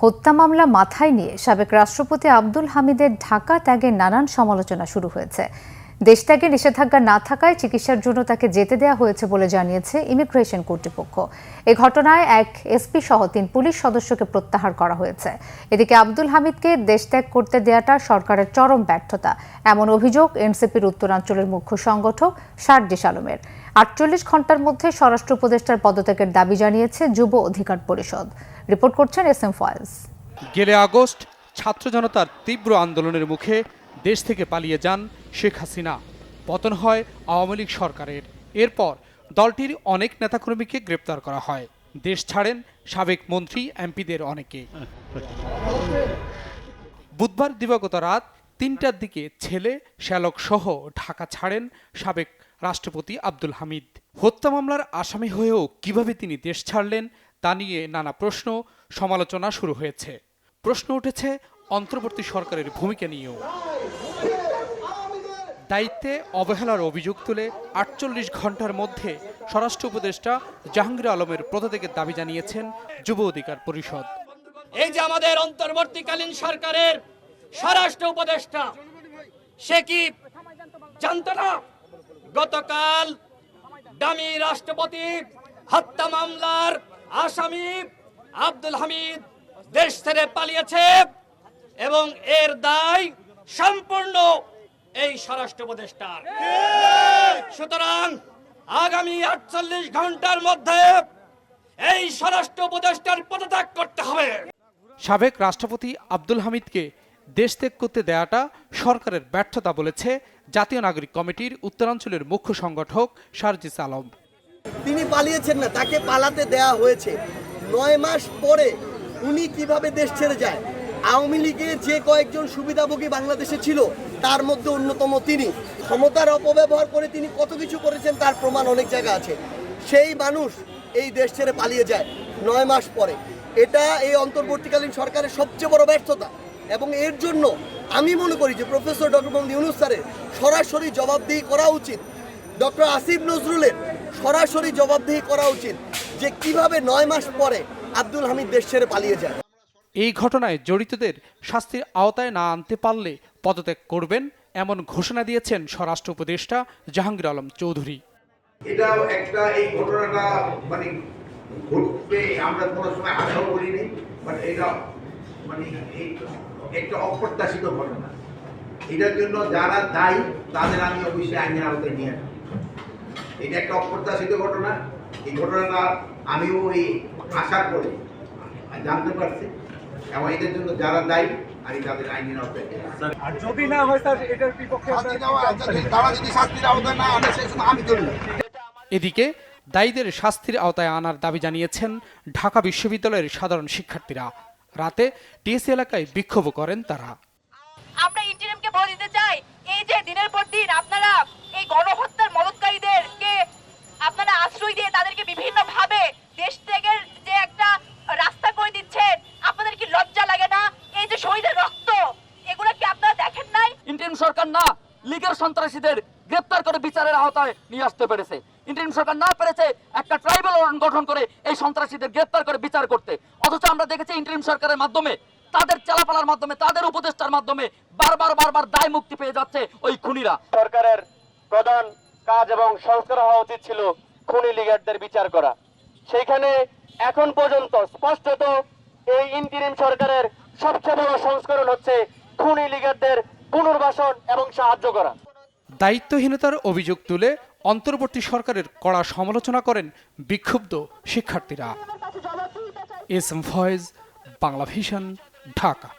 হত্যা মামলা মাথায় নিয়ে সাবেক রাষ্ট্রপতি আব্দুল হামিদের ঢাকা ত্যাগের নানান সমালোচনা শুরু হয়েছে। দেশ ত্যাগে নিষেধাজ্ঞা না থাকায় চিকিৎসার জন্য তাকে যেতে দেওয়া হয়েছে বলে জানিয়েছে ইমিগ্রেশন কর্তৃপক্ষ। এই ঘটনায় এক এসপি সহ 3 পুলিশ সদস্যকে প্রত্যাহার করা হয়েছে। এদিকে আব্দুল হামিদকে দেশ ত্যাগ করতে দেওয়াটা সরকারের চরম ব্যর্থতা, এমন অভিযোগ এনসিপির উত্তরাঞ্চলের মুখ্য সংগঠক সার্জিস আলমের। 48 ঘণ্টার মধ্যে স্বরাষ্ট্র উপদেষ্টার পদত্যাগের দাবি জানিয়েছে যুব অধিকার পরিষদ। রিপোর্ট করছেন SM ফয়েজ। গেলে আগস্ট ছাত্র জনতার তীব্র আন্দোলনের মুখে দেশ থেকে পালিয়ে যান শেখ হাসিনা। পতন হয় আওয়ামী লীগ সরকারের। এরপর দলটির অনেক নেতাকর্মীকে গ্রেপ্তার করা হয়। দেশ ছাড়েন সাবেক মন্ত্রী এমপিদের অনেকে। বুধবার দিবাগত রাত 3টার দিকে ছেলে শ্যালক সহ ঢাকা ছাড়েন সাবেক রাষ্ট্রপতি আব্দুল হামিদ। হত্যা মামলার আসামি হয়েও কিভাবে তিনি দেশ ছাড়লেন তা নিয়ে নানা প্রশ্ন, সমালোচনা শুরু হয়েছে। প্রশ্ন উঠেছে অন্তর্বর্তী সরকারের ভূমিকা নিয়েও। দায়িত্বে অবহেলার অভিযোগ তুলে 48 ঘণ্টার মধ্যে স্বরাষ্ট্র উপদেষ্টা জাহাঙ্গীর আলমের পদত্যাগের দাবি জানিয়েছেন যুব অধিকার পরিষদ। এই যে আমাদের অন্তর্বর্তীকালীন সরকারের স্বরাষ্ট্র উপদেষ্টা, সে কি জানত না গতকাল ডামি রাষ্ট্রপতি হত্যা মামলার আসামি আব্দুল হামিদ দেশ ছেড়ে পালিয়েছে এবং এর দায় সম্পূর্ণ এই স্বরাষ্ট্র উপদেষ্টার। সুতরাং আগামী 48 ঘন্টার মধ্যে এই স্বরাষ্ট্র উপদেষ্টার পদত্যাগ করতে হবে। সাবেক রাষ্ট্রপতি আব্দুল হামিদকে দেশ ত্যাগ করতে দেওয়াটা সরকারের ব্যর্থতা বলেছে জাতীয় নাগরিক কমিটির উত্তরাঞ্চলের মুখ্য সংগঠক সার্জিস আলম। তিনি পালিয়েছেন না, তাকে পালাতে দেয়া হয়েছে। 9 মাস পরে উনি কিভাবে দেশ ছেড়ে যায়? আওয়ামী লীগের যে কয়েকজন সুবিধাভোগী বাংলাদেশে ছিল তার মধ্যে অন্যতম তিনি। ক্ষমতার অপব্যবহার করে তিনি কত কিছু করেছেন তার প্রমাণ অনেক জায়গা আছে। সেই মানুষ এই দেশ ছেড়ে পালিয়ে যায় 9 মাস পরে। এটা এই অন্তর্বর্তীকালীন সরকারের সবচেয়ে বড় ব্যর্থতা এবং এর জন্য আমি মনে করি যে প্রফেসর ডক্টর মোহাম্মদ ইউনূস স্যারের সরাসরি জবাবদিহি করা উচিত। ডক্টর আসিফ নজরুলের সরাসরি জবাবদিহি করা উচিত যে কিভাবে 9 মাস পরে আব্দুল হামিদ দেশ ছেড়ে পালিয়ে যায়। এই ঘটনায় জড়িতদের শাস্তির আওতায় না আনতে পারলে পদত্যাগ করবেন এমন ঘোষণা দিয়েছেন স্বরাষ্ট্র উপদেষ্টা জাহাঙ্গীর আলম চৌধুরী। এটা একটা এই ঘটনাটা মানে ঘটবে আমরা কোনো সময় আশাও করিনি, বাট এটা মানে একটা অপ্রত্যাশিত ঘটনা। এটার জন্য যারা দায়ী তাদের আমি অবশ্যই আইনের আওতায় নিয়ে আসবো। এটা একটা অপ্রত্যাশিত ঘটনা। এই ঘটনাটা আমিও এই আশার করে জানতে পারছি এবং এটার জন্য যারা দায়ী আমি তাদের আইনের আওতায় নিয়ে আসবো। আর যদি না হয় স্যার এটার বিপক্ষে তারা যদি শাস্তির আওতায় না আনে সে সময় আমি চলব। এদিকে দায়ীদের শাস্তির আওতায় আনার দাবি জানিয়েছেন ঢাকা বিশ্ববিদ্যালয়ের সাধারণ শিক্ষার্থীরা। রাতে টিএসসি এলাকায় বিক্ষোভ করেন তারা। আমরা ইন্টারিমকে বলে দিতে চাই, এই যে দিনের পর দিন আপনারা এই গণহত্যার মদতকারীদেরকে আপনারা আশ্রয় দিয়ে তাদেরকে বিভিন্ন ভাবে দেশ ত্যাগের যে একটা রাস্তা করে দিচ্ছেন, আপনাদের কি লজ্জা লাগে না? এই যে শহীদের রক্ত, এগুলো কি আপনারা দেখেন নাই? ইন্টারিম সরকার না লীগের সন্ত্রাসীদের গ্রেপ্তার করে বিচারের আওতায় নিয়ে আসতে পেরেছে। ইন্টারিম সরকার না পেরেছে একটা ট্রাইব্যুনাল গঠন করে এই সন্ত্রাসীদের গ্রেপ্তার করে বিচার করতে। অথচ আমরা দেখেছি ইন্টারিম সরকারের মাধ্যমে, তাদের চালাপালার মাধ্যমে, তাদের উপদেষ্টার মাধ্যমে বারবার দায় মুক্তি পেয়ে যাচ্ছে ওই খুনিরা। সরকারের প্রধান কাজ এবং সংস্কার হওয়া উচিত ছিল খুনি লিগারদের বিচার করা। সেইখানে এখন পর্যন্ত স্পষ্টত এই ইন্টারিম সরকারের সবচেয়ে বড় সংস্করণ হচ্ছে খুনি লিগারদের পুনর্বাসন এবং সাহায্য করা। দায়িত্বহীনতার অভিযোগ তুলে অন্তর্বর্তী সরকারের কড়া সমালোচনা করেন বিক্ষুব্ধ শিক্ষার্থীরা। SM Foyez, Bangla Vision, Dhaka.